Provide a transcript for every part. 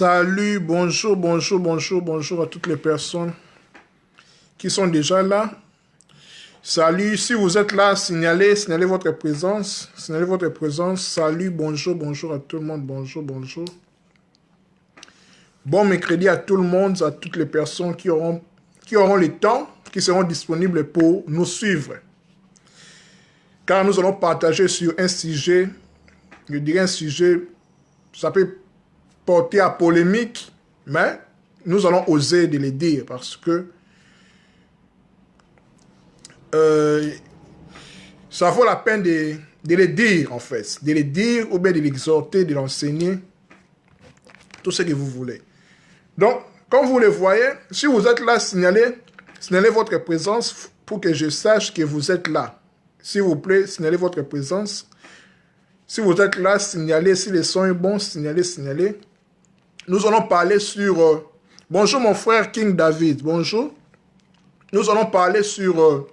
Salut, bonjour, bonjour, bonjour, bonjour à toutes les personnes qui sont déjà là. Salut, si vous êtes là, signalez votre présence. Signalez votre présence. Salut, bonjour, bonjour à tout le monde, bonjour, bonjour. Bon mercredi à tout le monde, à toutes les personnes qui auront le temps, qui seront disponibles pour nous suivre. Car nous allons partager sur un sujet, je dirais un sujet, ça peut porter à polémique, mais nous allons oser de le dire parce que ça vaut la peine de le dire en fait, de le dire ou bien de l'exhorter, de l'enseigner, tout ce que vous voulez. Donc, comme vous le voyez, si vous êtes là, signalez votre présence pour que je sache que vous êtes là. S'il vous plaît, signalez votre présence. Si vous êtes là, signalez. Si le son est bon, signalez. Nous allons parler sur... bonjour mon frère King David, bonjour. Nous allons parler sur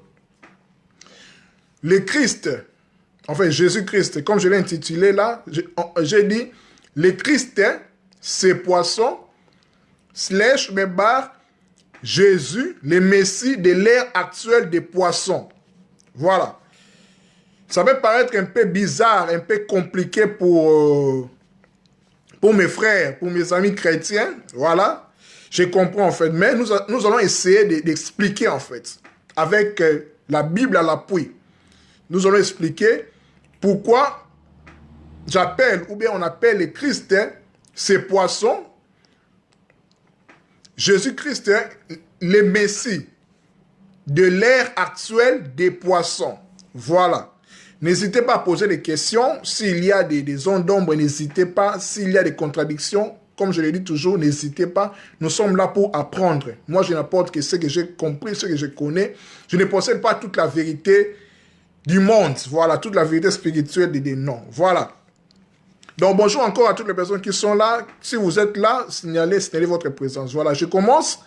le Christ, enfin Jésus-Christ, comme je l'ai intitulé là, j'ai dit, le Christ, c'est poisson, / Jésus, le Messie de l'ère actuelle des poissons. Voilà. Ça peut paraître un peu bizarre, un peu compliqué pour mes frères, pour mes amis chrétiens. Voilà. Je comprends en fait. Mais nous allons essayer d'expliquer en fait. Avec la Bible à l'appui. Nous allons expliquer pourquoi j'appelle, ou bien on appelle le Christ, ces poissons. Jésus-Christ, le Messie de l'ère actuelle des poissons. Voilà. N'hésitez pas à poser des questions. S'il y a des zones d'ombre, n'hésitez pas. S'il y a des contradictions, comme je le dis toujours, n'hésitez pas. Nous sommes là pour apprendre. Moi, je n'apporte que ce que j'ai compris, ce que je connais. Je ne possède pas toute la vérité du monde. Voilà, toute la vérité spirituelle des noms. Voilà. Donc, bonjour encore à toutes les personnes qui sont là. Si vous êtes là, signalez votre présence. Voilà, je commence.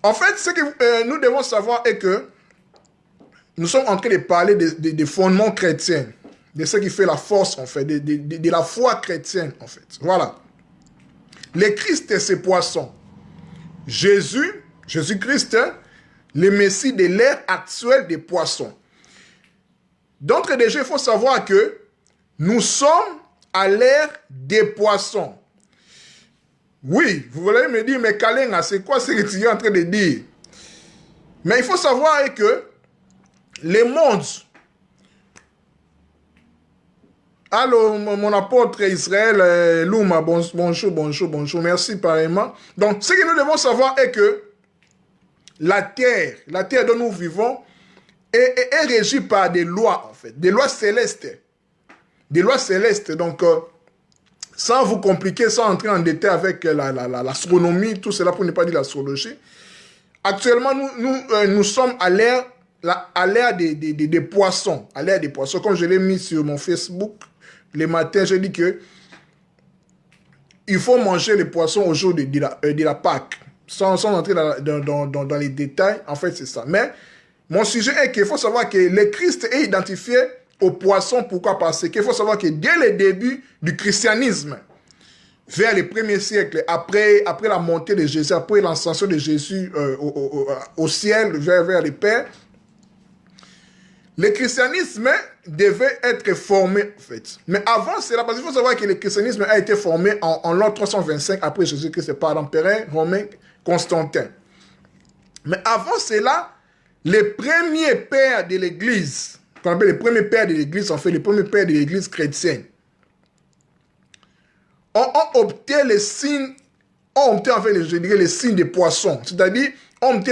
En fait, ce que nous devons savoir est que nous sommes en train de parler des fondements chrétiens, de ce qui fait la force, en fait, de la foi chrétienne, en fait. Voilà. Le Christ, c'est poisson. Jésus-Christ, le Messie de l'ère actuelle des poissons. D'entrée de jeu, il faut savoir que nous sommes à l'ère des poissons. Oui, vous voulez me dire, mais Kalenga, c'est quoi ce que tu es en train de dire? Mais il faut savoir que les mondes, allô, mon apôtre Israël, Louma, bonjour, merci pareillement. Donc, ce que nous devons savoir est que la terre dont nous vivons, est régie par des lois, en fait, des lois célestes. Des lois célestes, donc, sans vous compliquer, sans entrer en détail avec l'astronomie, tout cela pour ne pas dire l'astrologie. Actuellement, nous sommes à l'ère des poissons, à l'ère des poissons. Comme je l'ai mis sur mon Facebook, le matin, j'ai dit que il faut manger les poissons au jour de la Pâque. Sans entrer dans les détails, en fait, c'est ça. Mais mon sujet est qu'il faut savoir que le Christ est identifié aux poissons. Pourquoi? Parce qu'il faut savoir que dès le début du christianisme, vers les premiers siècles, après la montée de Jésus, après l'ascension de Jésus au ciel, vers les pères, le christianisme devait être formé, en fait. Mais avant cela, parce qu'il faut savoir que le christianisme a été formé en l'an 325 après Jésus-Christ par l'empereur romain Constantin. Mais avant cela, les premiers pères de l'Église, qu'on appelle les premiers pères de l'Église, en fait, les premiers pères de l'Église chrétienne, ont opté les signes, en fait, les signes des poissons. C'est-à-dire, ont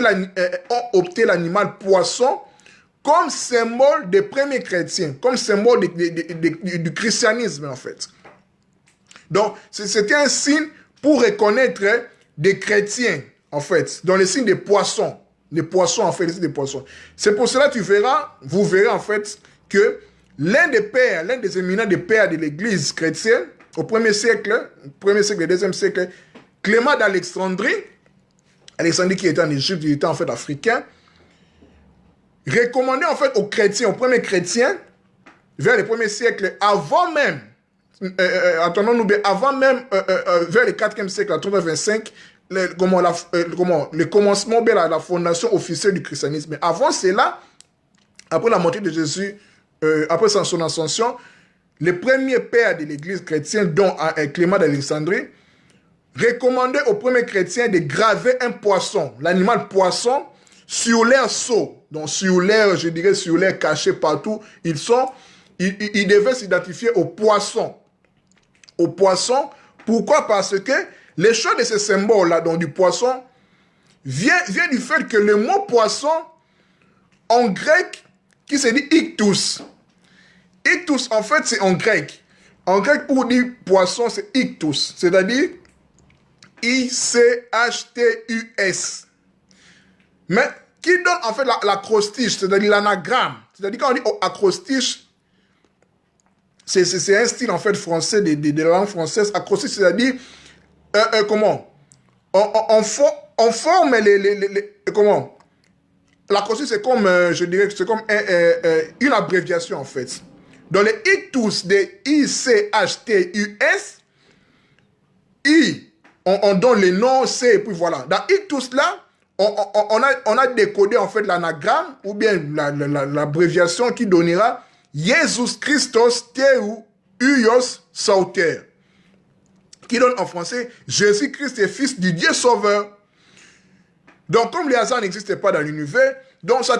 opté l'animal poisson comme symbole des premiers chrétiens, comme symbole du christianisme, en fait. Donc, c'était un signe pour reconnaître des chrétiens, en fait, dans les signes des poissons. Les poissons, en fait, les signes des poissons. C'est pour cela que vous verrez, en fait, que l'un des éminents des pères de l'Église chrétienne, au premier siècle, deuxième siècle, Clément d'Alexandrie, Alexandrie qui était en Égypte, il était en fait africain, recommandait en fait aux chrétiens, aux premiers chrétiens, vers les premiers siècles, avant même attendons-nous bien, avant même, vers le 4e siècle, à 325, le commencement, bien la fondation officielle du christianisme. Mais avant cela, après la montée de Jésus, après son ascension, les premiers pères de l'église chrétienne, dont Clément d'Alexandrie, recommandaient aux premiers chrétiens de graver un poisson, l'animal poisson, sur l'air sceau. Donc sur l'air, je dirais sur l'air caché partout, ils devaient s'identifier aux poissons. Aux poissons. Pourquoi? Parce que les choix de ce symbole-là, donc du poisson, vient du fait que le mot poisson, en grec, qui se dit ictus. Ictus, en fait, c'est en grec. En grec, pour dire poisson, c'est ictus. C'est-à-dire I-C-H-T-U-S. Mais qui donne en fait l'acrostiche, c'est-à-dire l'anagramme. C'est-à-dire quand on dit acrostiche, c'est un style en fait français de la langue française. Acrostiche, c'est-à-dire comment on forme comment l'acrostiche, c'est comme je dirais que c'est comme une abréviation en fait. Dans les ictus de I-C-H-T-U-S, on donne les noms, C, et puis voilà. Dans ictus là, on a décodé en fait l'anagramme ou bien l'abréviation qui donnera Jesus Christos Teu Huios Sauter, qui donne en français Jésus-Christ est fils du Dieu sauveur. Donc comme les hasards n'existaient pas dans l'univers, donc ça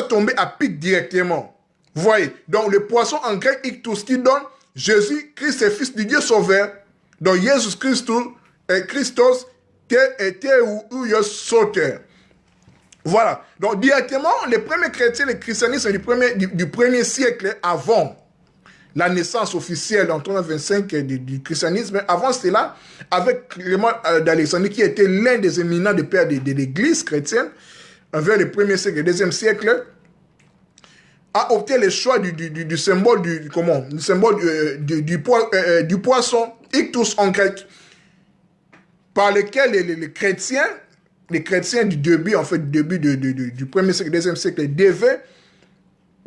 tombait à pic directement. Vous voyez, donc le poisson en grec ictus qui donne Jésus-Christ est fils du Dieu sauveur. Donc Jesus Christos voilà. Donc, directement, les premiers chrétiens, les christianistes du premier siècle avant la naissance officielle en 325 du christianisme, avant cela, avec Clément d'Alexandrie, qui était l'un des éminents des pères de l'église chrétienne, vers le premier siècle et le deuxième siècle, a opté le choix du symbole du poisson, ictus en grec, par lequel les chrétiens du début, en fait, du premier siècle, deuxième siècle, devaient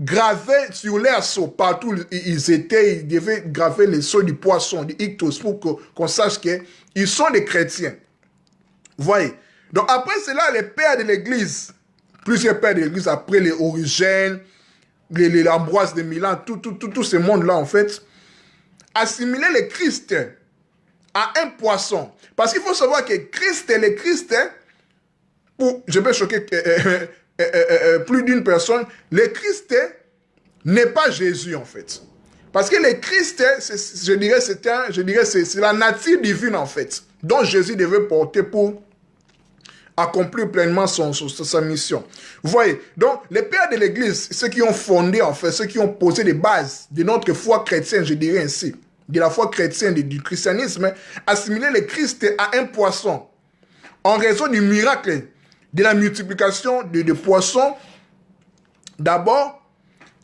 graver sur leur sceau, partout ils devaient graver les sceaux du poisson, du ictus, pour qu'on sache qu'ils sont des chrétiens. Vous voyez? Donc après cela, les pères de l'église, plusieurs pères de l'église, après les Origènes, les Ambroise de Milan, tout ce monde-là, en fait, assimilaient le Christ à un poisson. Parce qu'il faut savoir que le Christ, je vais choquer plus d'une personne, le Christ n'est pas Jésus en fait. Parce que le Christ, je dirais, c'est la nature divine en fait, dont Jésus devait porter pour accomplir pleinement sa mission. Vous voyez, donc les pères de l'Église, ceux qui ont fondé en fait, ceux qui ont posé les bases de notre foi chrétienne, je dirais ainsi, de la foi chrétienne, du christianisme, assimiler le Christ à un poisson en raison du miracle de la multiplication de poissons d'abord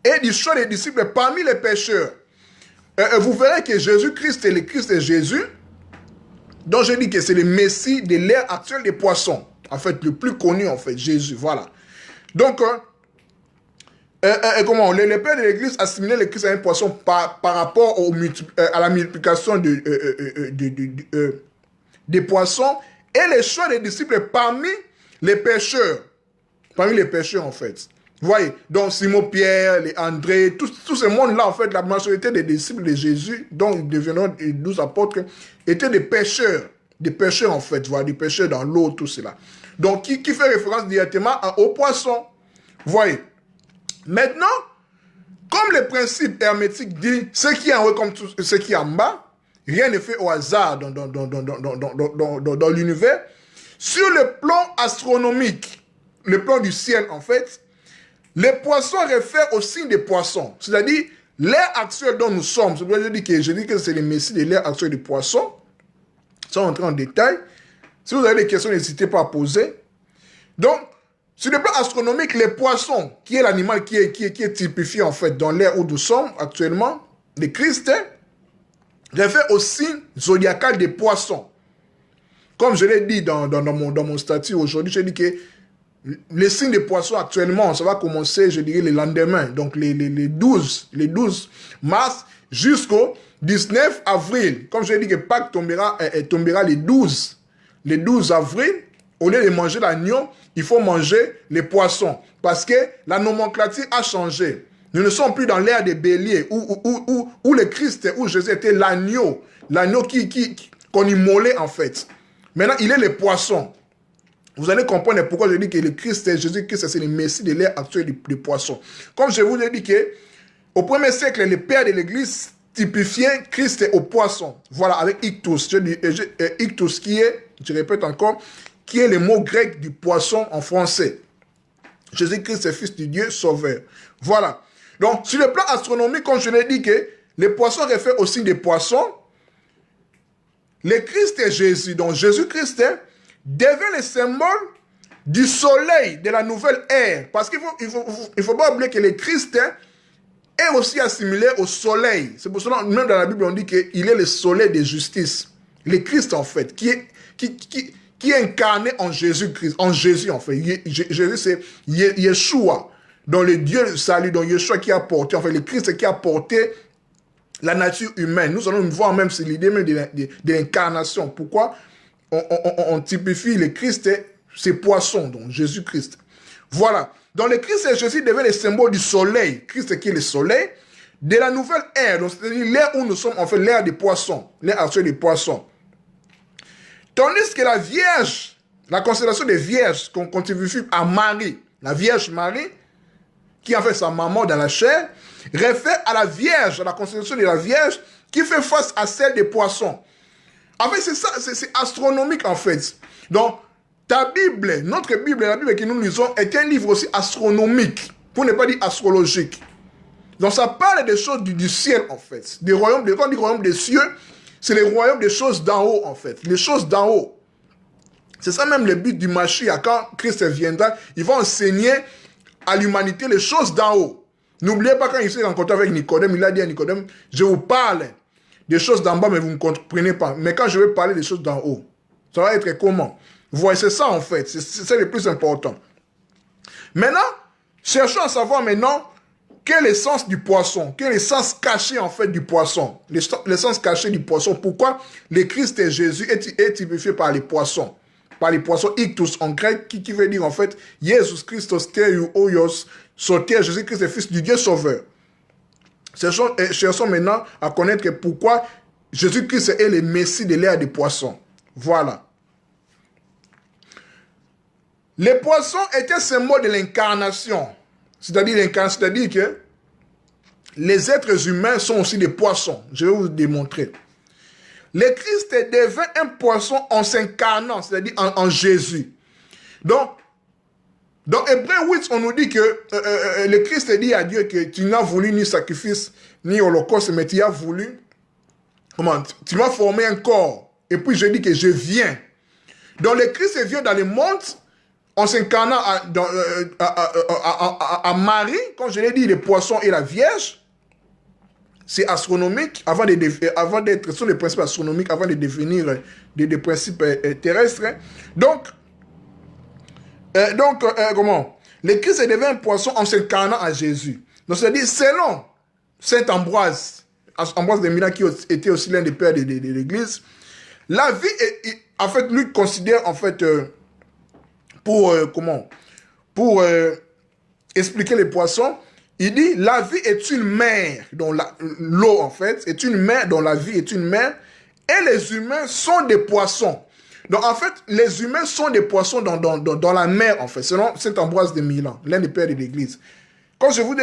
et du choix des disciples parmi les pécheurs. Vous verrez que Jésus-Christ est le Christ de Jésus, dont je dis que c'est le Messie de l'ère actuelle des poissons. En fait, le plus connu, en fait, Jésus, voilà. Donc, comment les pères de l'Église assimilaient le Christ à un poisson par rapport à la multiplication des poissons et les choix des disciples parmi les pécheurs. Parmi les pécheurs, en fait. Vous voyez, donc Simon-Pierre, les André, tout ce monde-là, en fait, la majorité des disciples de Jésus, dont ils deviendront 12 apôtres, étaient des pécheurs en fait, voilà, des pécheurs dans l'eau, tout cela. Donc, qui fait référence directement aux poissons. Vous voyez. Maintenant, comme le principe hermétique dit, ce qui est en haut comme ce qui est en bas, rien n'est fait au hasard dans l'univers. Sur le plan astronomique, le plan du ciel, en fait, les poissons réfèrent au signe des poissons. C'est-à-dire, l'ère actuelle dont nous sommes, je dis que c'est le Messie de l'ère actuelle des poissons, sans entrer en détail. Si vous avez des questions, n'hésitez pas à poser. Donc, sur le plan astronomique, les poissons, qui est l'animal qui est typifié en fait dans l'ère où nous sommes actuellement, le Christ, réfère au signe zodiacal des poissons. Comme je l'ai dit dans mon statut aujourd'hui, je dis que les signes des poissons actuellement, ça va commencer, je dirais, le lendemain. Donc les 12 mars jusqu'au 19 avril. Comme je l'ai dit que Pâques tombera le 12 avril. Au lieu de manger l'agneau, il faut manger les poissons. Parce que la nomenclature a changé. Nous ne sommes plus dans l'ère des béliers où le Christ, où Jésus était l'agneau. L'agneau qu'on immolait en fait. Maintenant, il est le poisson. Vous allez comprendre pourquoi je dis que le Christ, Jésus-Christ, c'est le Messie de l'ère actuelle du poisson. Comme je vous ai dit que au 1er siècle, les pères de l'Église typifiaient Christ au poisson. Voilà, avec ictus. Ictus qui est, je répète encore, qui est le mot grec du poisson en français. Jésus-Christ est fils du Dieu sauveur. Voilà. Donc, sur le plan astronomique, comme je l'ai dit, que les poissons réfèrent aussi des poissons. Le Christ et Jésus, donc Jésus-Christ devient le symbole du soleil de la nouvelle ère. Parce qu'il faut pas oublier que le Christ est aussi assimilé au soleil. C'est pour cela, même dans la Bible, on dit qu'il est le soleil de justice. Le Christ, en fait, qui est incarné en Jésus-Christ, en Jésus, en fait. Jésus, c'est Yeshua, dont le Dieu le salut, dont Yeshua qui a porté, en fait, le Christ qui a porté la nature humaine. Nous allons voir même, c'est l'idée même de l'incarnation. Pourquoi on typifie le Christ, c'est poisson, donc Jésus-Christ. Voilà. Donc le Christ et Jésus devient le symbole du soleil. Christ qui est le soleil de la nouvelle ère. Donc c'est-à-dire l'ère où nous sommes, en fait, l'ère des poissons, l'ère actuelle des poissons. Tandis que la Vierge, la constellation des Vierges qu'on typifie à Marie, la Vierge Marie, qui en fait sa maman dans la chair, réfère à la Vierge, à la constellation de la Vierge, qui fait face à celle des poissons. En fait, c'est ça, c'est astronomique en fait. Donc, ta Bible, notre Bible, la Bible que nous lisons, est un livre aussi astronomique, pour ne pas dire astrologique. Donc, ça parle des choses du ciel en fait. Des royaumes, quand on dit royaume des cieux, c'est les royaumes des choses d'en haut en fait. Les choses d'en haut. C'est ça même le but du Mashiach. Quand Christ viendra, il va enseigner à l'humanité les choses d'en haut. N'oubliez pas quand il s'est rencontré avec Nicodème, il a dit à Nicodème, je vous parle des choses d'en bas, mais vous ne comprenez pas. Mais quand je vais parler des choses d'en haut, ça va être comment? Vous voyez, c'est ça en fait, c'est le plus important. Maintenant, cherchons à savoir maintenant quel est l'essence du poisson, quel est l'essence caché en fait du poisson, l'essence cachée du poisson. Pourquoi le Christ et Jésus est typifié par les poissons? Par les poissons ictus en grec, qui veut dire en fait Jesus Christos Theou Oyos Soter, Jésus-Christ est fils du Dieu sauveur. Cherchons maintenant à connaître pourquoi Jésus-Christ est le Messie de l'ère des poissons. Voilà. Les poissons étaient symbole de l'incarnation. C'est-à-dire que les êtres humains sont aussi des poissons. Je vais vous démontrer. Le Christ devint un poisson en s'incarnant, c'est-à-dire en Jésus. Donc, dans Hébreux 8, on nous dit que le Christ dit à Dieu que tu n'as voulu ni sacrifice, ni holocauste, mais tu as voulu, tu m'as formé un corps. Et puis je dis que je viens. Donc le Christ vient dans le monde en s'incarnant à Marie, comme je l'ai dit, le poisson et la Vierge. C'est astronomique, avant d'être sur les principes astronomiques, avant de devenir des principes terrestres. Donc, comment? Le Christ devient un poisson en s'incarnant à Jésus. Donc, c'est-à-dire, selon Saint Ambroise de Milan, qui était aussi l'un des pères de l'Église, la vie, en fait, lui considère, en fait, pour expliquer les poissons, il dit, la vie est une mer, dont l'eau, en fait, est une mer, dont la vie est une mer, et les humains sont des poissons. Donc, en fait, les humains sont des poissons dans la mer, en fait, selon Saint Ambroise de Milan, l'un des pères de l'Église. Quand je vous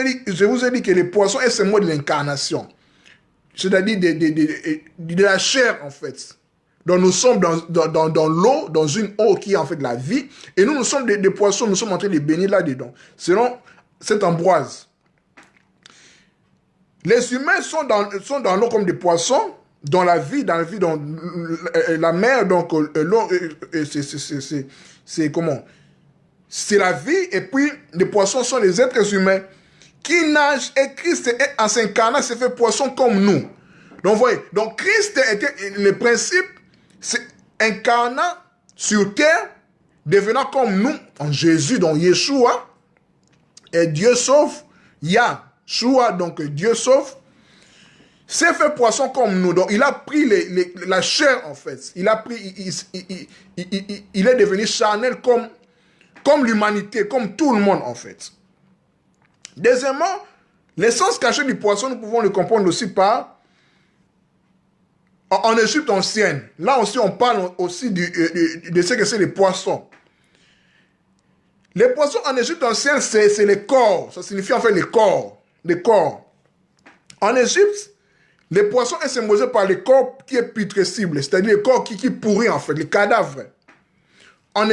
ai dit que les poissons est ce mot de l'incarnation, c'est-à-dire de la chair, en fait. Donc, nous sommes dans l'eau, dans une eau qui est en fait la vie, et nous sommes des poissons, nous sommes en train de baigner là-dedans, selon Saint Ambroise. Les humains sont dans l'eau comme des poissons, dans la vie, dans la mer, donc l'eau, c'est comment? C'est la vie, et puis les poissons sont les êtres humains qui nagent, et Christ en s'incarnant se fait poisson comme nous. Donc, vous voyez, donc Christ était le principe, c'est incarnant sur terre, devenant comme nous, en Jésus, donc Yeshua, et Dieu sauve, Yahshua, donc Dieu sauve. s'est fait poisson comme nous. Donc, il a pris la chair, en fait. Il a pris, il est devenu charnel comme l'humanité, comme tout le monde, en fait. Deuxièmement, l'essence cachée du poisson, nous pouvons le comprendre aussi par en Égypte ancienne. Là aussi, on parle aussi de ce que c'est les poissons. Les poissons en Égypte ancienne, c'est les corps. Ça signifie en fait les corps. Les corps. En Égypte, les poissons sont symbolisés par les corps qui est putrescible, c'est-à-dire les corps qui pourrit en fait, les cadavres. En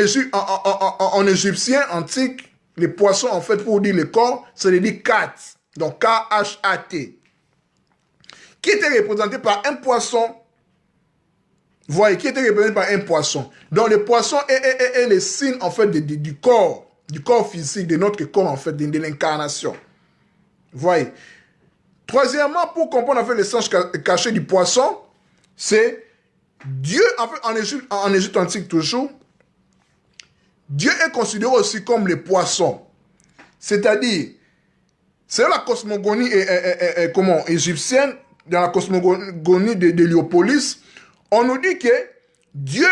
égyptien antique, les poissons en fait, pour dire les corps, c'est dit kat, donc K-H-A-T, qui était représenté par un poisson. Voyez, qui était représenté par un poisson. Donc le poisson est le signe en fait du corps physique, de notre corps en fait, de l'incarnation. Voyez. Troisièmement, pour comprendre en fait l'essence cachée du poisson, c'est Dieu, en fait, en Égypte antique toujours, Dieu est considéré aussi comme le poisson. C'est-à-dire, c'est la cosmogonie égyptienne, dans la cosmogonie de l'Héliopolis, on nous dit que Dieu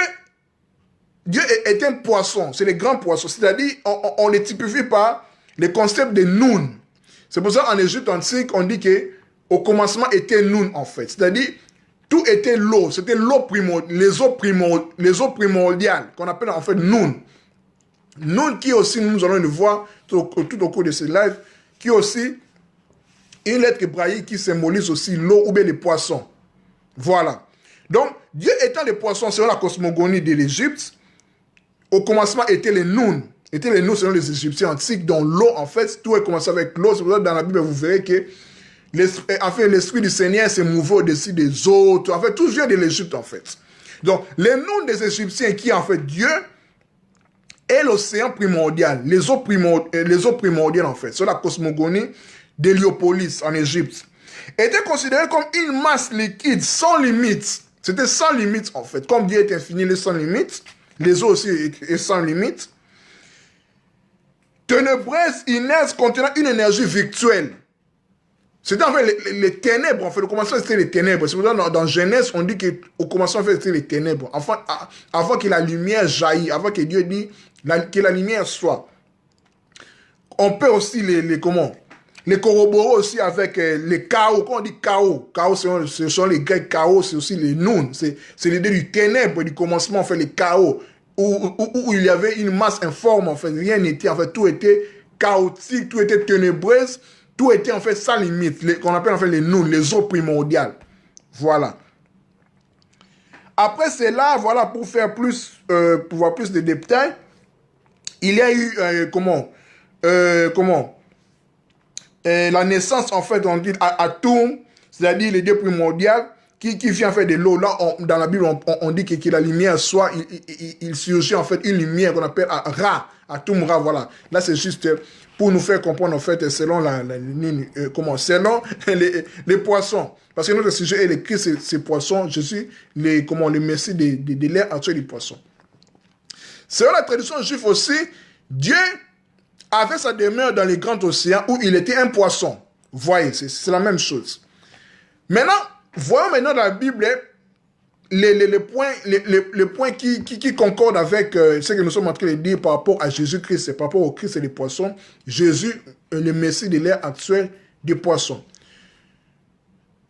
est un poisson, c'est le grand poisson. C'est-à-dire, on le typifie par le concept de Noun. C'est pour ça qu'en Égypte antique, on dit que au commencement était Noun en fait. C'est-à-dire, tout était l'eau. C'était l'eau primordiale, les eaux primordiales, qu'on appelle en fait Noun. Noun qui aussi, nous allons le voir tout au cours de ce live, qui est aussi une lettre hébraïque qui symbolise aussi l'eau ou bien les poissons. Voilà. Donc, Dieu étant les poissons selon la cosmogonie de l'Égypte, au commencement était les Noun. Étaient les noms selon les Égyptiens antiques, dont l'eau, en fait, tout est commencé avec l'eau. C'est pour ça que dans la Bible, vous verrez que l'Esprit du Seigneur s'est mouvé au-dessus des eaux. En fait, tout vient de l'Égypte, en fait. Donc, les noms des Égyptiens qui, en fait, Dieu est l'océan primordial, les eaux primordiales, en fait, sur la cosmogonie d'Héliopolis, en Égypte, étaient considérés comme une masse liquide, sans limite. C'était sans limite, en fait. Comme Dieu est infini, il est sans limite. Les eaux aussi est sans limite. Ténébreuse, inerte, contenant une énergie virtuelle. C'était en fait les ténèbres. En fait, au commencement, c'était les ténèbres. C'est pour ça que dans Genèse, on dit qu'au commencement, en fait, c'était les ténèbres. Enfin, avant que la lumière jaillisse, avant que Dieu dit que la lumière soit. On peut aussi les corroborer aussi avec les chaos. Quand on dit chaos, ce sont les Grecs chaos, c'est aussi les nouns. C'est l'idée du ténèbre, du commencement, en fait, les chaos. Où il y avait une masse informe, en fait, rien n'était, en fait, tout était chaotique, tout était ténébreuse, tout était en fait sans limite, qu'on appelle en fait les nouns, les eaux primordiales. Voilà. Après cela, voilà, pour voir plus de détails, il y a eu, la naissance, en fait, on dit Atum, c'est-à-dire les deux primordiales, qui vient faire de l'eau. Là, dans la Bible, on dit que la lumière soit, il surgit en fait une lumière qu'on appelle Ra, Atum Ra, voilà. Là, c'est juste pour nous faire comprendre, en fait, selon selon les poissons. Parce que notre sujet est le Christ, ces poissons, je suis le Messie de l'ère actuelle du poisson. Selon la tradition juive aussi, Dieu avait sa demeure dans les grands océans où il était un poisson. Vous voyez, c'est la même chose. Maintenant, voyons maintenant dans la Bible les points qui concordent avec ce que nous sommes en train de dire par rapport à Jésus-Christ, par rapport au Christ et les poissons. Jésus, le Messie de l'ère actuelle des poissons.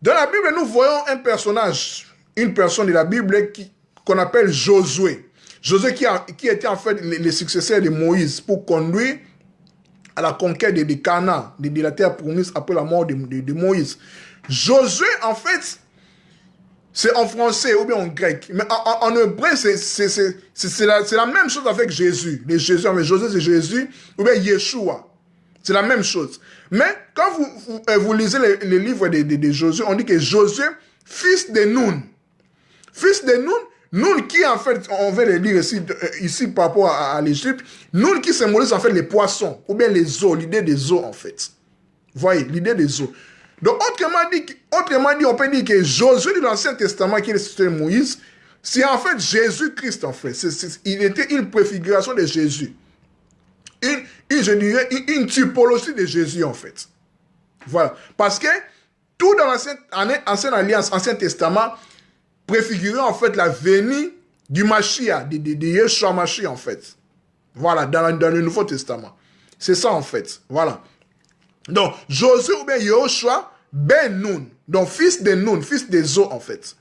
Dans la Bible, nous voyons un personnage, une personne de la Bible qu'on appelle Josué. Josué qui était en fait le successeur de Moïse pour conduire à la conquête de Canaan, de la terre promise après la mort de Moïse. Josué, en fait, c'est en français ou bien en grec. Mais en hébreu, c'est la même chose avec Jésus. Josué, c'est Jésus ou bien Yeshua. C'est la même chose. Mais quand vous lisez les livres de Josué, on dit que Josué, fils de Nun. Fils de Nun, Nun qui en fait, on va le dire ici par rapport à l'Égypte, Nun qui symbolise en fait les poissons, ou bien les eaux, l'idée des eaux en fait. Vous voyez, l'idée des eaux. Donc, autrement dit, on peut dire que Josué de l'Ancien Testament, qui est le successeur de Moïse, c'est en fait Jésus-Christ, en fait. Il était une préfiguration de Jésus. Je dirais, une typologie de Jésus, en fait. Voilà. Parce que Tout dans l'Ancienne Alliance, Ancien Testament, préfigurait en fait la venue du Mashiach, de Yeshua Mashiach en fait. Voilà, dans le Nouveau Testament. C'est ça en fait. Voilà. Donc, Josué ou bien Yehoshua ben Nun. Donc, fils de Nun, fils de Zo en fait.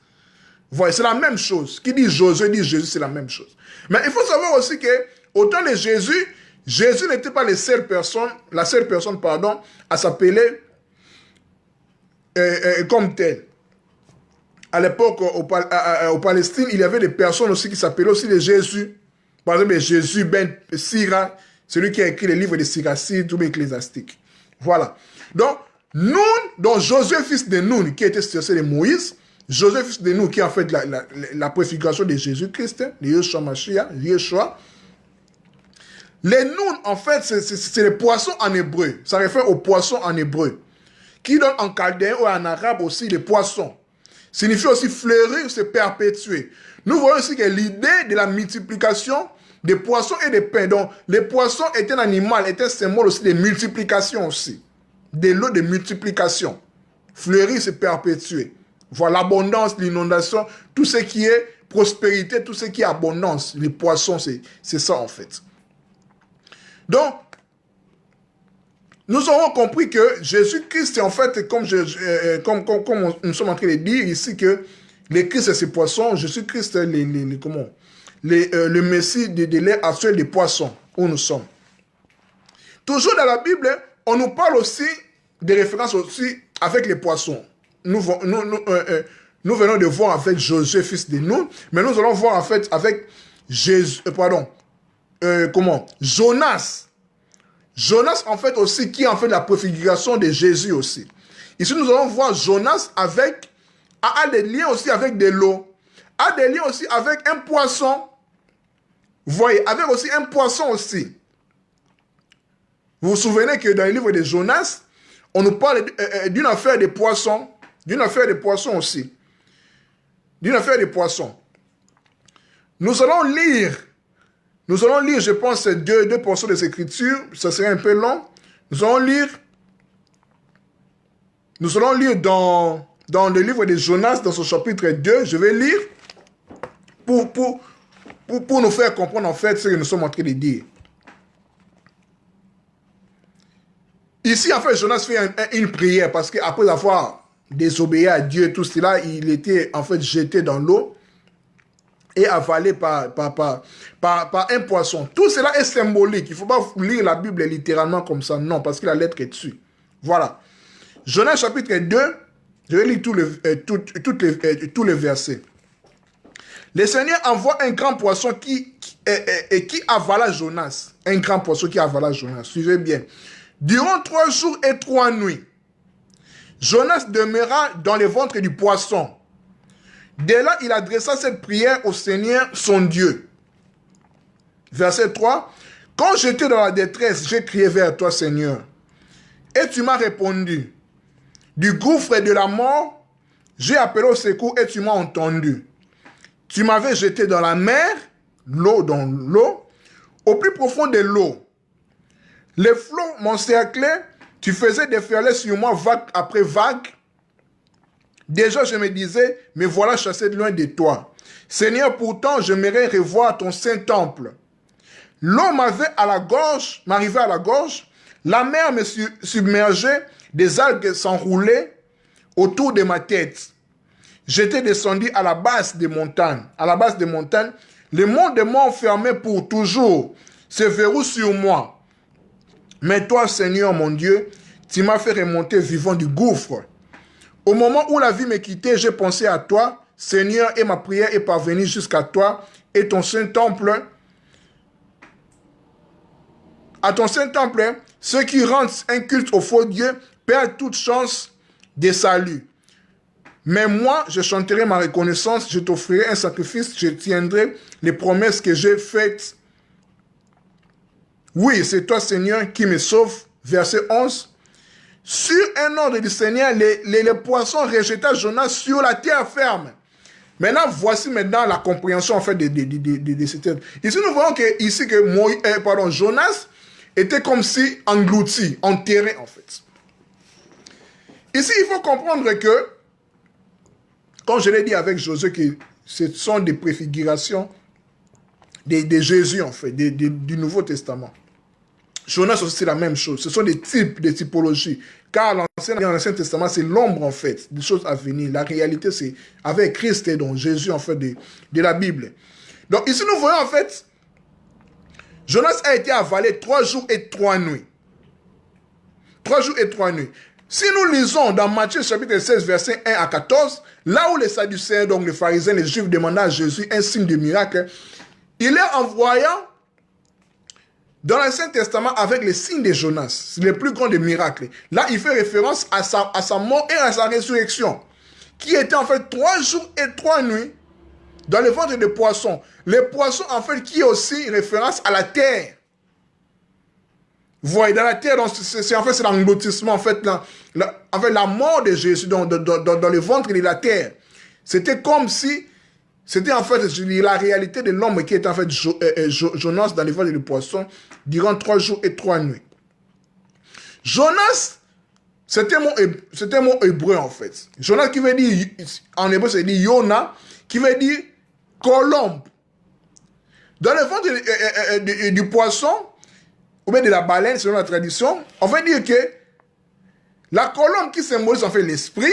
Voilà, c'est la même chose. Qui dit Josué, dit Jésus, c'est la même chose. Mais il faut savoir aussi que, au temps de Jésus, Jésus n'était pas la seule personne, pardon, à s'appeler comme tel. À l'époque, au Palestine, il y avait des personnes aussi qui s'appelaient aussi les Jésus. Par exemple, Jésus ben Sira, celui qui a écrit les livres de Siracide ou Ecclésiastique. Voilà. Donc, Nun, donc Josué, fils de Nun, qui était successeur de Moïse, Josué, fils de Nun, qui a fait la préfiguration de Jésus-Christ, de Yeshua Mashiach, Yeshua. Les Nun, en fait, c'est les poissons en hébreu. Ça réfère aux poissons en hébreu. Qui donne en chaldéen ou en arabe aussi les poissons. Signifie aussi fleurir, se perpétuer. Nous voyons aussi que l'idée de la multiplication des poissons et des pains. Donc, les poissons étaient un animal, étaient un symbole aussi de multiplication aussi. De l'eau de multiplication. Fleurir, se perpétuer. Voilà l'abondance, l'inondation, tout ce qui est prospérité, tout ce qui est abondance. Les poissons, c'est ça en fait. Donc, nous avons compris que Jésus-Christ, en fait, comme nous sommes en train de dire ici, que le Christ, c'est ces poissons, Jésus-Christ, le Messie de l'ère actuelle des poissons, où nous sommes. Toujours dans la Bible, on nous parle aussi des références aussi avec les poissons. Nous venons de voir avec Josué, fils de Nun, mais nous allons voir en fait avec Jonas. Jonas, en fait, aussi, qui est en fait la préfiguration de Jésus aussi. Ici, nous allons voir Jonas a des liens aussi avec de l'eau, a des liens aussi avec un poisson. Vous voyez, avec aussi un poisson aussi. Vous vous souvenez que dans le livre de Jonas, on nous parle d'une affaire de poissons, d'une affaire de poissons aussi. D'une affaire de poissons. Nous allons lire, je pense, deux portions des Écritures. Ça serait un peu long. Nous allons lire dans le livre de Jonas, dans son chapitre 2. Je vais lire pour nous faire comprendre en fait ce que nous sommes en train de dire. Ici, en fait, Jonas fait une prière parce qu'après avoir désobéi à Dieu, tout cela, il était en fait jeté dans l'eau et avalé par un poisson. Tout cela est symbolique. Il ne faut pas lire la Bible littéralement comme ça. Non, parce que la lettre est dessus. Voilà. Jonas chapitre 2, je vais lire tous les versets. Le Seigneur envoie un grand poisson qui avala Jonas. Un grand poisson qui avala Jonas. Suivez bien. Durant 3 jours et 3 nuits, Jonas demeura dans le ventre du poisson. Dès là, il adressa cette prière au Seigneur, son Dieu. Verset 3. Quand j'étais dans la détresse, j'ai crié vers toi, Seigneur. Et tu m'as répondu. Du gouffre de la mort, j'ai appelé au secours et tu m'as entendu. Tu m'avais jeté dans la mer, dans l'eau, au plus profond de l'eau. Les flots m'encerclaient, tu faisais déferler sur moi vague après vague. Déjà, je me disais, me voilà chassé de loin de toi. Seigneur, pourtant, j'aimerais revoir ton saint temple. L'eau m'arrivait à la gorge, la mer me submergeait, des algues s'enroulaient autour de ma tête. J'étais descendu à la base des montagnes. Les monts de m'ont fermé pour toujours, se verrouillent sur moi. Mais toi, Seigneur, mon Dieu, tu m'as fait remonter vivant du gouffre. Au moment où la vie me quittait, j'ai pensé à toi, Seigneur, et ma prière est parvenue jusqu'à toi et ton saint temple. À ton saint temple, ceux qui rendent un culte au faux Dieu perdent toute chance de salut. Mais moi, je chanterai ma reconnaissance, je t'offrirai un sacrifice, je tiendrai les promesses que j'ai faites. Oui, c'est toi, Seigneur, qui me sauve. Verset 11. Sur un ordre du Seigneur, les poissons rejeta Jonas sur la terre ferme. Maintenant, voici maintenant la compréhension en fait de cette terre. Ici, nous voyons que Jonas était comme si englouti, enterré en fait. Ici, il faut comprendre que, comme je l'ai dit avec Josué, que ce sont des préfigurations de Jésus, en fait, du Nouveau Testament. Jonas aussi, c'est la même chose. Ce sont des types, des typologies. Car l'Ancien Testament, c'est l'ombre, en fait, des choses à venir. La réalité, c'est avec Christ et donc Jésus, en fait, de la Bible. Donc, ici, nous voyons, en fait, Jonas a été avalé 3 jours et 3 nuits. 3 jours et 3 nuits. Si nous lisons dans Matthieu chapitre 16, verset 1 à 14, là où les Sadducéens, donc les pharisiens, les Juifs demandaient à Jésus un signe de miracle, il est envoyant dans l'Ancien Testament avec les signes de Jonas, c'est le plus grand des miracles. Là, il fait référence à sa mort et à sa résurrection, qui était en fait 3 jours et 3 nuits dans le ventre des poissons. Les poissons, en fait, qui est aussi référence à la terre. Vous voyez, dans la terre, c'est en fait c'est l'engloutissement, en fait, la mort de Jésus dans le ventre de la terre. C'était comme si, c'était en fait la réalité de l'homme qui était en fait Jonas dans le ventre du poisson durant 3 jours et 3 nuits. Jonas, c'était un mot hébreu en fait. Jonas qui veut dire, en hébreu c'est dit Yona, qui veut dire colombe. Dans le ventre du poisson, ou bien de la baleine, selon la tradition, on veut dire que la colombe qui symbolise en fait l'esprit,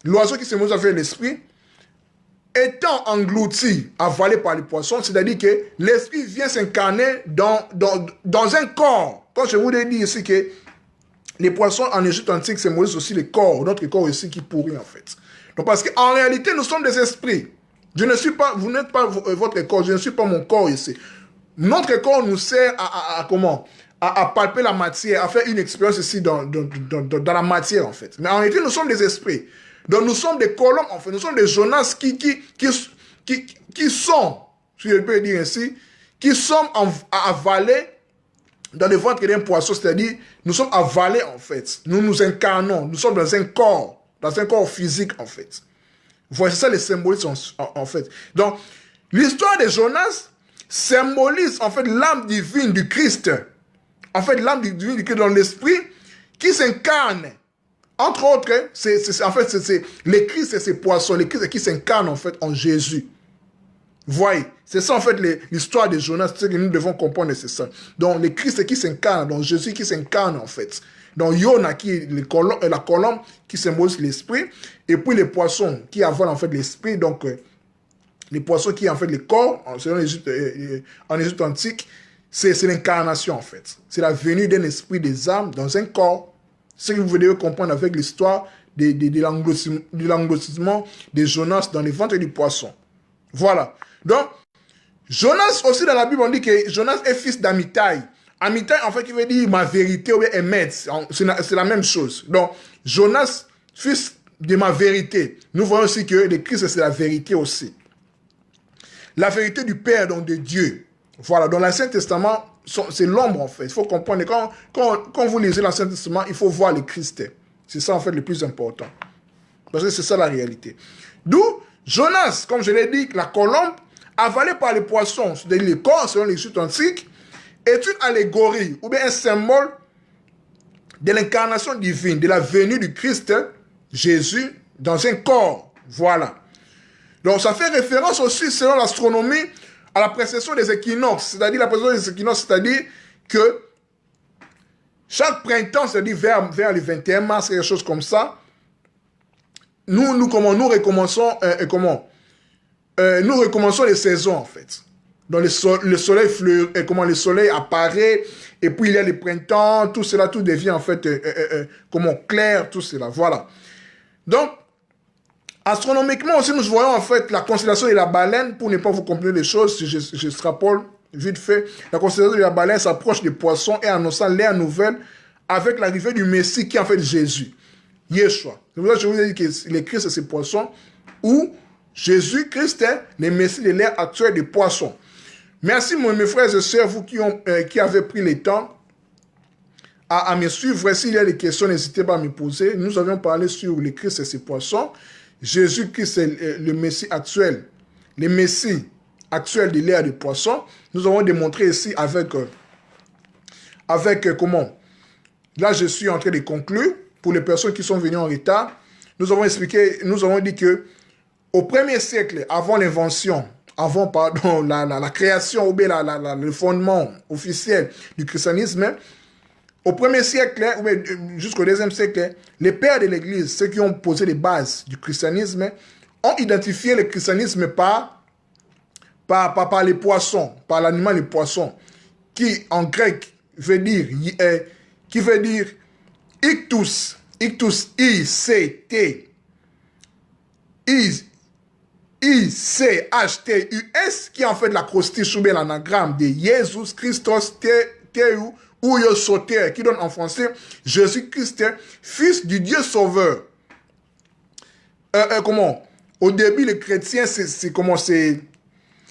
l'oiseau qui symbolise en fait l'esprit, étant englouti, avalé par les poissons, c'est-à-dire que l'esprit vient s'incarner dans un corps. Quand je vous ai dit ici que les poissons en Égypte antique symbolisent aussi le corps, notre corps ici qui pourrit en fait. Donc parce qu'en réalité, nous sommes des esprits. Je ne suis pas, vous n'êtes pas votre corps, je ne suis pas mon corps ici. Notre corps nous sert à palper la matière, à faire une expérience ici dans la matière en fait. Mais en réalité, nous sommes des esprits. Donc nous sommes des colombes en fait, nous sommes des Jonas qui sont, si je peux dire ainsi, qui sont avalés dans le ventre d'un poisson, c'est-à-dire nous sommes avalés en fait. Nous nous incarnons, nous sommes dans un corps physique en fait. Voici ça les symbolismes en fait. Donc l'histoire de Jonas symbolise en fait l'âme divine du Christ. En fait, l'âme divine du Christ dans l'esprit qui s'incarne. Entre autres, en fait, c'est les Christ et ces poissons, les Christ qui s'incarnent en fait en Jésus. Voyez, c'est ça en fait l'histoire de Jonas, ce que nous devons comprendre, c'est ça. Donc, les Christ qui s'incarnent, donc Jésus qui s'incarne en fait. Donc, Yona qui est la colombe qui symbolise l'esprit, et puis les poissons qui avalent en fait l'esprit, donc les poissons qui en fait le corps, selon en Égypte antique, c'est l'incarnation en fait. C'est la venue d'un esprit des âmes dans un corps. Ce que vous devez comprendre avec l'histoire de l'engloutissement de Jonas dans les ventres du poisson. Voilà. Donc, Jonas aussi dans la Bible, on dit que Jonas est fils d'Amitai. Amitai, en fait, qui veut dire ma vérité ou bien Emetz. C'est la même chose. Donc, Jonas, fils de ma vérité. Nous voyons aussi que le Christ, c'est la vérité aussi. La vérité du Père, donc de Dieu. Voilà. Dans l'Ancien Testament, c'est l'ombre en fait. Il faut comprendre. Quand vous lisez l'Ancien Testament, il faut voir le Christ. C'est ça en fait le plus important. Parce que c'est ça la réalité. D'où Jonas, comme je l'ai dit, la colombe, avalée par les poissons, c'est-à-dire les corps selon l'Égypte antique, est une allégorie ou bien un symbole de l'incarnation divine, de la venue du Christ, Jésus, dans un corps. Voilà. Donc ça fait référence aussi, selon l'astronomie, à la précession des équinoxes. C'est-à-dire la précession des équinoxes, c'est-à-dire que chaque printemps, c'est-à-dire vers le 21 mars, quelque chose comme ça, nous recommençons nous recommençons les saisons en fait. Donc le soleil le soleil apparaît et puis il y a le printemps, tout cela, tout devient en fait clair, tout cela, voilà. Donc astronomiquement aussi, nous voyons en fait la constellation de la baleine, pour ne pas vous compliquer les choses, si je extrapole vite fait, la constellation de la baleine s'approche des poissons et annonçant l'ère nouvelle avec l'arrivée du Messie qui est en fait Jésus, Yeshua. C'est pour ça que je vous ai dit que les Christ, c'est ces poissons, ou Jésus-Christ est le Messie de l'ère actuelle des poissons. Merci mes frères et sœurs, vous qui avez pris le temps à me suivre. S'il y a des questions, n'hésitez pas à me poser. Nous avions parlé sur le Christ et ses poissons. Jésus-Christ est le Messie actuel. Le Messie actuel de l'ère des poissons. Nous avons démontré ici avec comment. Là, je suis en train de conclure pour les personnes qui sont venues en retard, nous avons expliqué, nous avons dit que au 1er siècle, avant l'invention, avant pardon, la création ou bien le fondement officiel du christianisme, au 1er siècle, ou bien jusqu'au 2e siècle, les pères de l'Église, ceux qui ont posé les bases du christianisme, ont identifié le christianisme par les poissons, par l'animal les poissons, qui en grec veut dire, qui veut dire ictus, I-C-T, I-C-H-T-U-S, qui est en fait l'acrostiche ou bien l'anagramme de Jésus Christos Théu ou Yosoter, qui donne en français Jésus-Christ, fils du Dieu sauveur. Comment? Au début, les chrétiens,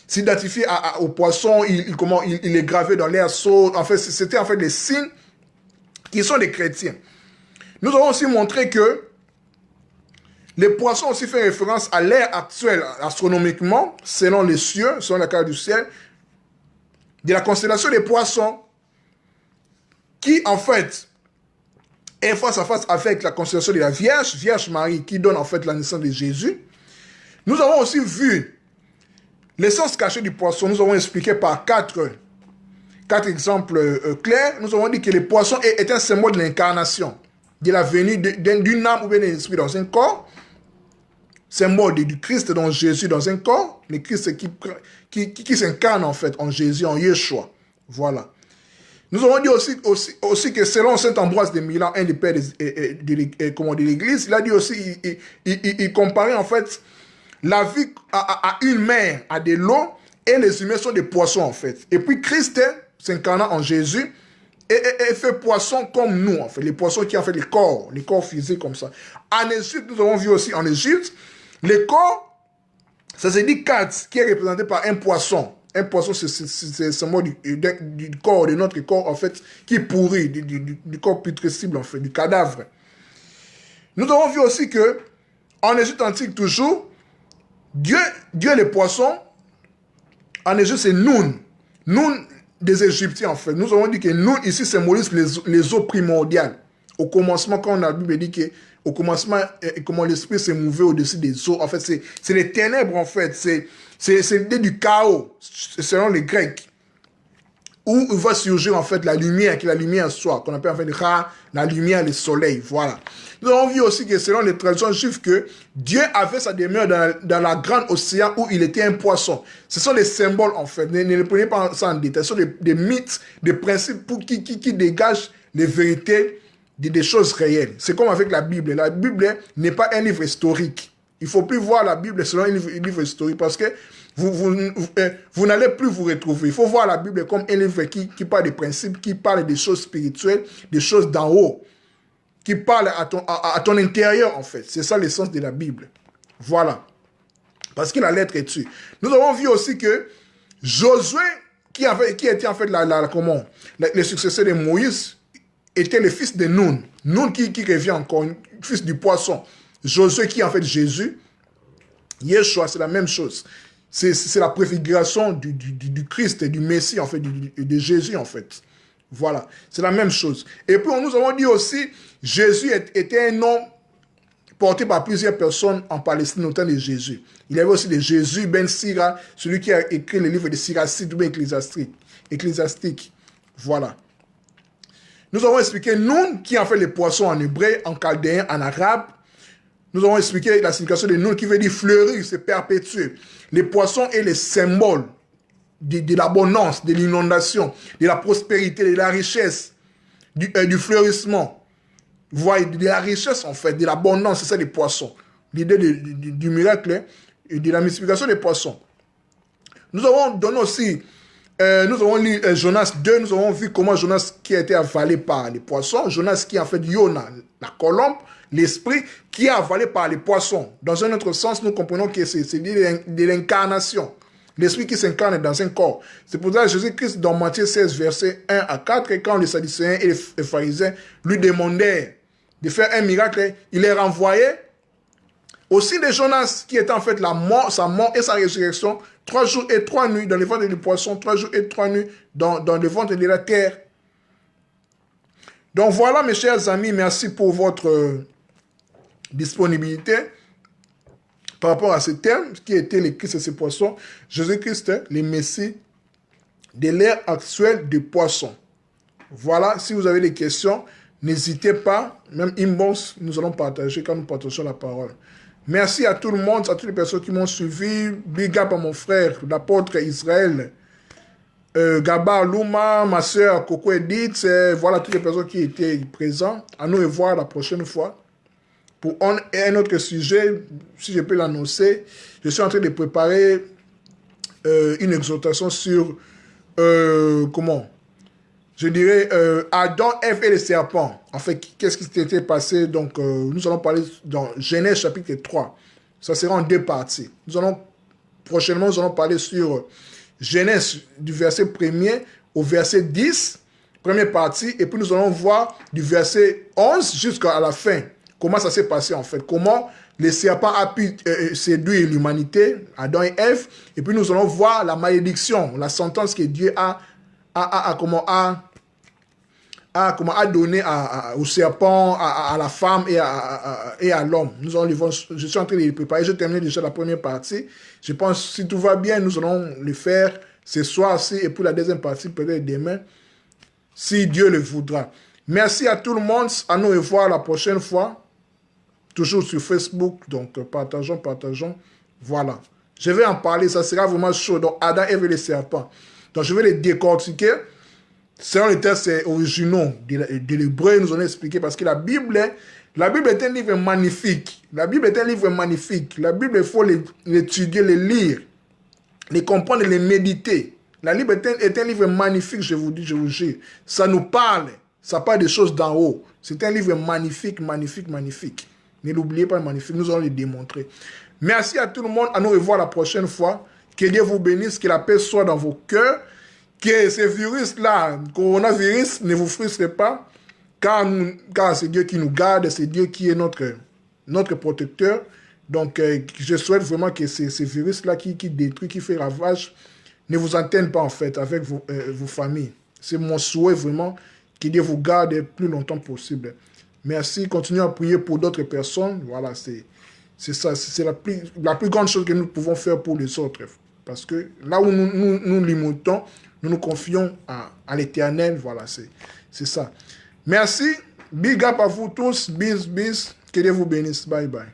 s'identifier au poisson, il est gravé dans l'air saut. En fait, c'était en fait des signes qui sont des chrétiens. Nous avons aussi montré que les poissons aussi fait référence à l'ère actuelle, astronomiquement, selon les cieux, selon la carte du ciel, de la constellation des poissons, qui en fait est face à face avec la constellation de la Vierge Marie, qui donne en fait la naissance de Jésus. Nous avons aussi vu l'essence cachée du poisson. Nous avons expliqué par quatre exemples clairs. Nous avons dit que le poisson est un symbole de l'incarnation, de la venue d'une âme ou bien d'un esprit dans un corps. Symbole du Christ dans Jésus dans un corps. Le Christ qui s'incarne en fait en Jésus, en Yeshua. Voilà. Nous avons dit aussi que selon saint Ambroise de Milan, un des pères de l'Église, il a dit aussi, il comparait en fait la vie à une mer, à de l'eau, et les humains sont des poissons en fait. Et puis Christ, s'incarnant en Jésus, et fait poisson comme nous, en fait. Les poissons qui ont fait les corps physiques comme ça. En Égypte, nous avons vu aussi en Égypte, les corps, ça se dit Katz, qui est représenté par un poisson. Un poisson, c'est le mot du corps, de notre corps, en fait, qui est pourri, du corps putrescible, en fait, du cadavre. Nous avons vu aussi que, en Égypte antique toujours, Dieu les poissons, en Égypte, c'est Noun. Noun des Égyptiens, en fait. Nous avons dit que Noun, ici, symbolise les eaux primordiales. Au commencement, quand la Bible dit que au commencement, comment l'esprit s'est mouvé au-dessus des eaux. En fait, c'est les ténèbres, en fait. C'est l'idée du chaos, selon les Grecs. Où il va surgir, en fait, la lumière, qui est la lumière soit, qu'on appelle, en fait, la lumière, le soleil. Voilà. Nous avons vu aussi que, selon les traditions juives, que Dieu avait sa demeure dans la grande océan où il était un poisson. Ce sont des symboles, en fait. Ne les prenez pas ça en détail. Ce sont des mythes, des principes qui dégagent les vérités des choses réelles. C'est comme avec la Bible. La Bible n'est pas un livre historique. Il ne faut plus voir la Bible selon un livre historique parce que vous n'allez plus vous retrouver. Il faut voir la Bible comme un livre qui parle des principes, qui parle des choses spirituelles, des choses d'en haut, qui parle à ton intérieur, en fait. C'est ça l'essence de la Bible. Voilà. Parce que la lettre est dessus. Nous avons vu aussi que Josué, qui était en fait le successeur de Moïse, était le fils de Noun. Noun qui revient encore, fils du poisson. Josué qui est en fait Jésus. Yeshua, c'est la même chose. C'est la préfiguration du Christ et du Messie, en fait, de Jésus, en fait. Voilà, c'est la même chose. Et puis, nous avons dit aussi, Jésus était un nom porté par plusieurs personnes en Palestine, notamment de Jésus. Il y avait aussi de Jésus ben Sira, celui qui a écrit le livre de Siracide ou ecclésiastique. Voilà. Nous avons expliqué Noun, qui en fait les poissons en hébreu, en chaldéen, en arabe. Nous avons expliqué la signification de Noun, qui veut dire fleurir, c'est perpétuer. Les poissons est les symboles de l'abondance, de l'inondation, de la prospérité, de la richesse, du fleurissement. Vous voyez, de la richesse en fait, de l'abondance, c'est ça les poissons. L'idée du miracle et de la multiplication des poissons. Nous avons donné aussi... nous avons lu Jonas 2, nous avons vu comment Jonas qui a été avalé par les poissons, Jonas qui a fait Yona, la colombe, l'esprit qui est avalé par les poissons. Dans un autre sens, nous comprenons que c'est de l'incarnation, l'esprit qui s'incarne dans un corps. C'est pour ça que Jésus-Christ, dans Matthieu 16, versets 1 à 4, et quand les Sadducéens et les pharisiens lui demandèrent de faire un miracle, il les renvoyait. Aussi de Jonas, qui était en fait sa mort et sa résurrection, 3 jours et 3 nuits dans le ventre du poisson, 3 jours et 3 nuits dans le ventre de la terre. Donc voilà, mes chers amis, merci pour votre disponibilité par rapport à ce thème qui était le Christ et ses poissons. Jésus-Christ, le Messie de l'ère actuelle des poissons. Voilà, si vous avez des questions, n'hésitez pas, même inbox, nous allons partager quand nous partageons la parole. Merci à tout le monde, à toutes les personnes qui m'ont suivi. Big up à mon frère, l'apôtre Israël, Gaba Luma, ma soeur Coco Edith, voilà toutes les personnes qui étaient présentes. À nous revoir la prochaine fois. Pour un autre sujet, si je peux l'annoncer, je suis en train de préparer une exhortation sur, comment je dirais, Adam, Ève et le serpent. En fait, qu'est-ce qui s'était passé? Donc, nous allons parler dans Genèse chapitre 3. Ça sera en 2 parties. Prochainement, nous allons parler sur Genèse du verset 1er au verset 10, première partie. Et puis, nous allons voir du verset 11 jusqu'à la fin. Comment ça s'est passé, en fait. Comment le serpent a pu séduire l'humanité, Adam et Ève. Et puis, nous allons voir la malédiction, la sentence que Dieu a donné au serpent, à la femme et à l'homme. Je suis en train de les préparer. J'ai terminé déjà la première partie. Je pense que si tout va bien, nous allons le faire ce soir-ci et pour la deuxième partie, peut-être demain, si Dieu le voudra. Merci à tout le monde. À nous revoir la prochaine fois. Toujours sur Facebook. Donc, partageons. Voilà. Je vais en parler. Ça sera vraiment chaud. Donc, Adam, Ève et le serpent. Donc, je vais les décortiquer. Selon les textes originaux de l'hébreu, nous allons expliquer parce que la Bible est un livre magnifique. La Bible est un livre magnifique. La Bible, il faut l'étudier, le lire, les comprendre, les méditer. La Bible est un livre magnifique, je vous dis, je vous jure. Ça nous parle. Ça parle des choses d'en haut. C'est un livre magnifique. Ne l'oubliez pas, magnifique. Nous allons le démontrer. Merci à tout le monde. À nous revoir la prochaine fois. Que Dieu vous bénisse, que la paix soit dans vos cœurs. Que ce virus-là, coronavirus, ne vous frustre pas, car c'est Dieu qui nous garde, c'est Dieu qui est notre protecteur. Donc, je souhaite vraiment que ce virus-là qui détruit, qui fait ravage, ne vous atteigne pas en fait avec vos familles. C'est mon souhait vraiment, que Dieu vous garde le plus longtemps possible. Merci, continuez à prier pour d'autres personnes. Voilà, c'est ça, c'est la plus grande chose que nous pouvons faire pour les autres. Parce que là où nous limitons, nous nous confions à l'Éternel. Voilà, c'est ça. Merci. Big up à vous tous. Bis. Que Dieu vous bénisse. Bye bye.